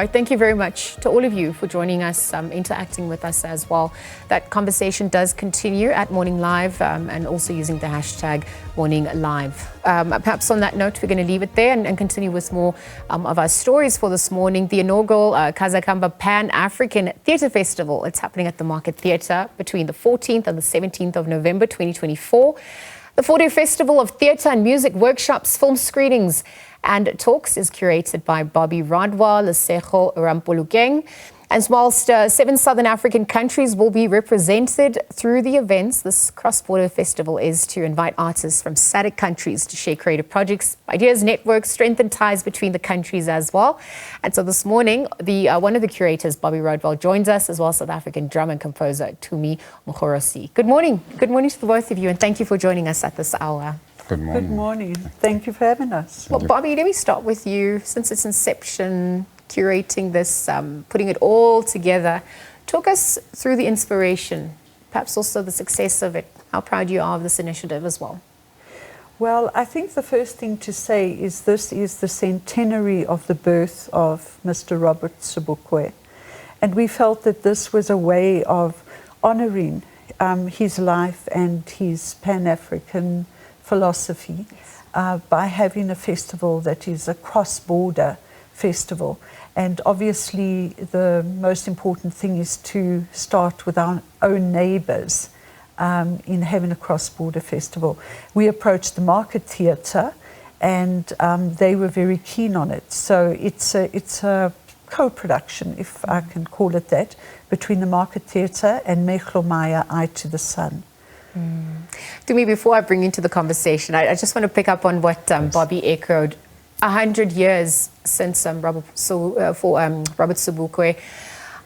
Right, thank you very much to all of you for joining us, interacting with us as well. That conversation does continue at Morning Live and also using the hashtag Morning Live. Perhaps on that note, we're going to leave it there and continue with more of our stories for this morning. The inaugural Kaza Kamba Pan-African Theatre Festival. It's happening at the Market Theatre between the 14th and the 17th of November 2024. The 4-day festival of theatre and music workshops, film screenings and talks is curated by Bobby Rodwell, Lesego, Rampolokeng. And whilst 7 Southern African countries will be represented through the events, this cross-border festival is to invite artists from SADC countries to share creative projects, ideas, networks, strengthen ties between the countries as well. And so this morning, one of the curators, Bobby Rodwell, joins us, as well as South African drummer and composer Tumi Mogorosi. Good morning. Good morning to the both of you, and thank you for joining us at this hour. Good morning. Good morning. Thank you for having us. Well, Bobby, let me start with you. Since its inception, curating this, putting it all together, talk us through the inspiration, perhaps also the success of it, how proud you are of this initiative as well. Well, I think the first thing to say is this is the centenary of the birth of Mr. Robert Sobukwe. And we felt that this was a way of honoring his life and his Pan-African philosophy by having a festival that is a cross-border festival. And obviously the most important thing is to start with our own neighbours in having a cross-border festival. We approached the Market Theatre and they were very keen on it. So it's a co-production, if I can call it that, between the Market Theatre and Maya Eye to the Sun. Tumi, before I bring you into the conversation, I just want to pick up on what Bobby echoed. 100 years since Robert Sobukwe.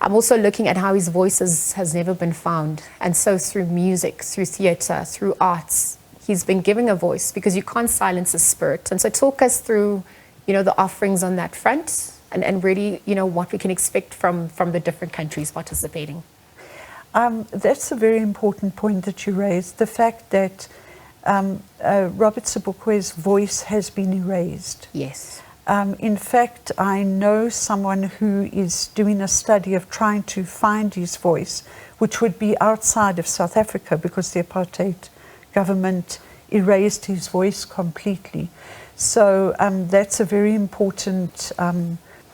I'm also looking at how his voice has never been found. And so through music, through theatre, through arts, he's been giving a voice because you can't silence his spirit. And so talk us through, the offerings on that front and really, what we can expect from the different countries participating. That's a very important point that you raised. The fact that Robert Sobukwe's voice has been erased. Yes. In fact, I know someone who is doing a study of trying to find his voice, which would be outside of South Africa because the apartheid government erased his voice completely. So that's a very important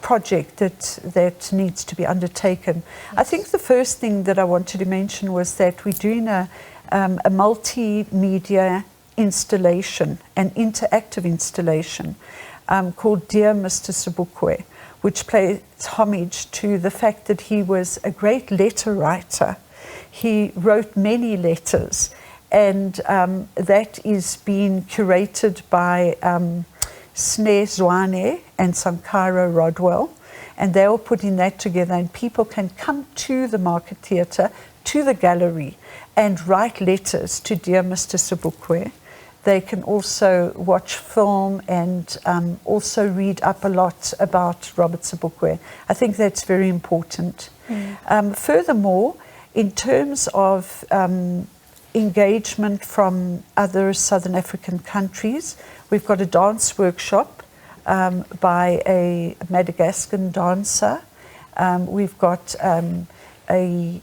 project that needs to be undertaken. Yes. I think the first thing that I wanted to mention was that we're doing a multimedia installation, an interactive installation called Dear Mr. Sobukwe, which pays homage to the fact that he was a great letter writer. He wrote many letters, and that is being curated by Sneh Zwane and Sankara Rodwell, and they're all putting that together, and people can come to the Market Theatre, to the gallery, and write letters to Dear Mr. Sobukwe. They can also watch film and also read up a lot about Robert Sobukwe. I think that's very important. Furthermore, in terms of engagement from other Southern African countries, we've got a dance workshop by a Madagascan dancer. We've got a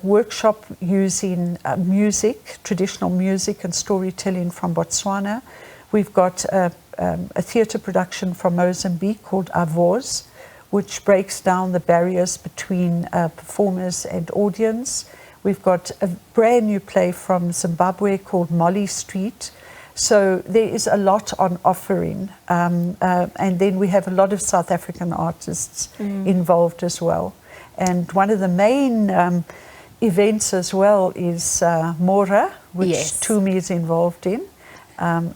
workshop using music, traditional music and storytelling from Botswana. We've got a theatre production from Mozambique called Avoz, which breaks down the barriers between performers and audience. We've got a brand new play from Zimbabwe called Molly Street. So there is a lot on offering. And then we have a lot of South African artists involved as well. And one of the main events as well is Mora, which Tumi is involved in.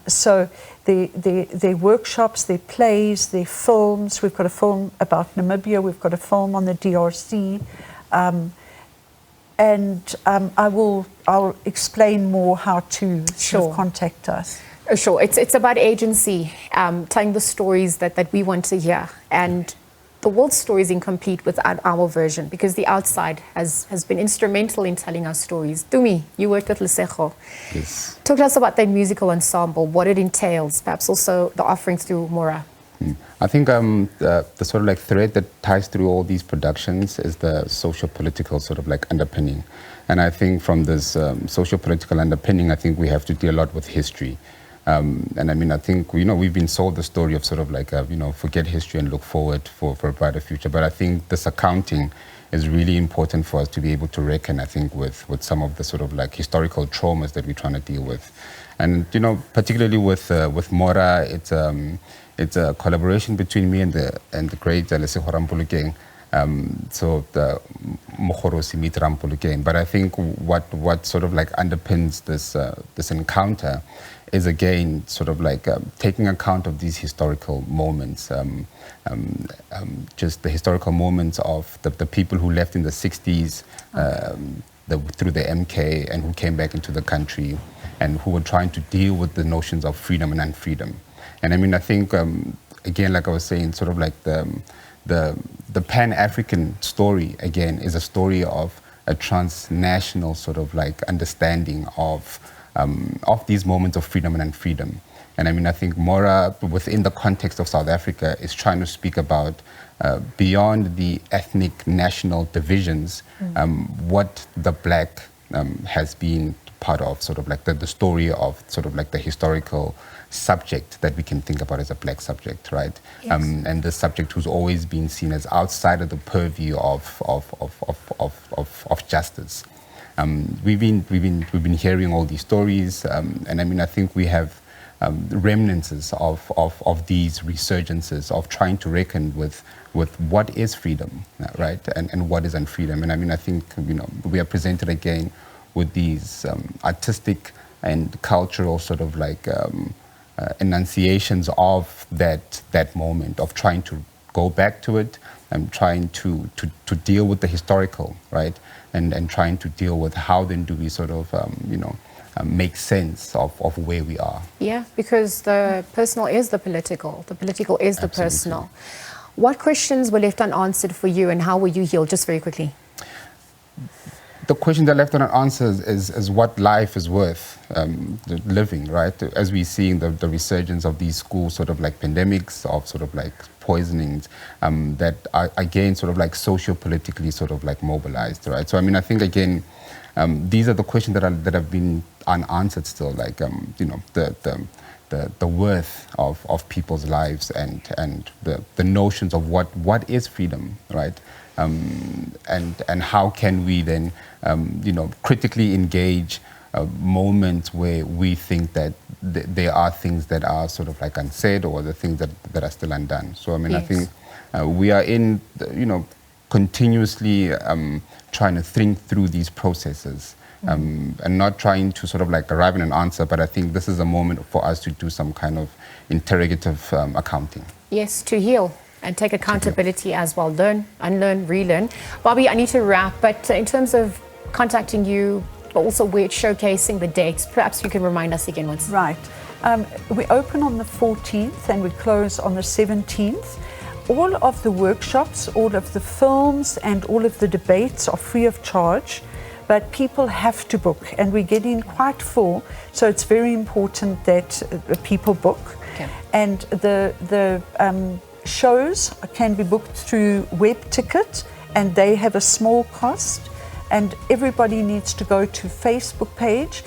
So their workshops, their plays, their films. We've got a film about Namibia. We've got a film on the DRC. I'll explain more how to sort of contact us. Sure, it's about agency, telling the stories that we want to hear, and the world's story is incomplete without our version, because the outside has been instrumental in telling our stories. Tumi, you worked with Lesego. Yes. Talk to us about that musical ensemble, what it entails, perhaps also the offerings through Mora. I think the sort of like thread that ties through all these productions is the socio-political sort of like underpinning. And I think from this socio-political underpinning, I think we have to deal a lot with history. And I mean, I think, we've been sold the story of sort of like, forget history and look forward for a brighter future. But I think this accounting is really important for us to be able to reckon, I think, with some of the sort of like historical traumas that we're trying to deal with. And, particularly with Mora, it's a collaboration between me and the great Lesego Rampolokeng. So the Mogorosi meet Rampolokeng. But I think what sort of like underpins this encounter is again sort of like taking account of these historical moments, just the historical moments of the people who left in the 60s through the MK and who came back into the country and who were trying to deal with the notions of freedom and unfreedom. And I mean, I think, again, like I was saying, sort of like the Pan-African story, again, is a story of a transnational sort of like understanding of these moments of freedom and unfreedom. And I mean, I think Mora, within the context of South Africa, is trying to speak about beyond the ethnic national divisions, what the Black has been part of, sort of like the story of sort of like the historical subject that we can think about as a Black subject, right? Yes. And the subject who's always been seen as outside of the purview of justice. We've been hearing all these stories, and I mean, I think we have remnants of these resurgences of trying to reckon with what is freedom, right, and what is unfreedom. And I mean, I think we are presented again with these artistic and cultural sort of like enunciations of that moment of trying to go back to it and trying to deal with the historical, right, and trying to deal with how then do we sort of make sense of where we are. Yeah, because the personal is the political is the Absolutely. personal. What questions were left unanswered for you, and how were you healed? Just very quickly. The question that left unanswered is what life is worth living, right? As we're seeing the resurgence of these school sort of like pandemics, of sort of like poisonings, that are again sort of like socio-politically sort of like mobilized, right? So I mean, I think again, these are the questions that have been unanswered still, like the worth of people's lives and the notions of what is freedom, right? And how can we then, critically engage moments where we think that there are things that are sort of like unsaid, or the things that are still undone. So I mean, yes. I think we are in, continuously trying to think through these processes. And not trying to sort of like arrive in an answer, but I think this is a moment for us to do some kind of interrogative accounting. Yes, to heal and take accountability as well. Learn, unlearn, relearn. Bobby, I need to wrap, but in terms of contacting you, but also we're showcasing the dates, perhaps you can remind us again once. Right. We open on the 14th and we close on the 17th. All of the workshops, all of the films and all of the debates are free of charge. But people have to book, and we're getting quite full, so it's very important that people book. Okay. And the shows can be booked through web ticket, and they have a small cost. And everybody needs to go to Facebook page,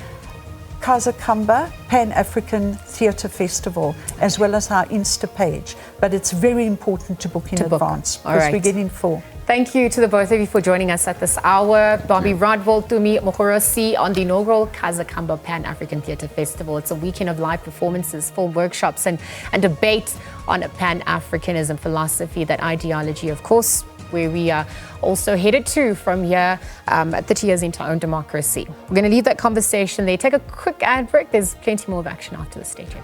Kaza Kamba Pan-African Theatre Festival, as well as our Insta page. But it's very important to book in advance because we're getting full. Thank you to the both of you for joining us at this hour. Bobby Rodwell, Tumi Mogorosi on the inaugural Kaza Kamba Pan-African Theatre Festival. It's a weekend of live performances, film workshops and debate on Pan-Africanism philosophy, that ideology, of course, where we are also headed to from here 30 years into our own democracy. We're going to leave that conversation there. Take a quick ad break. There's plenty more of action after the stage.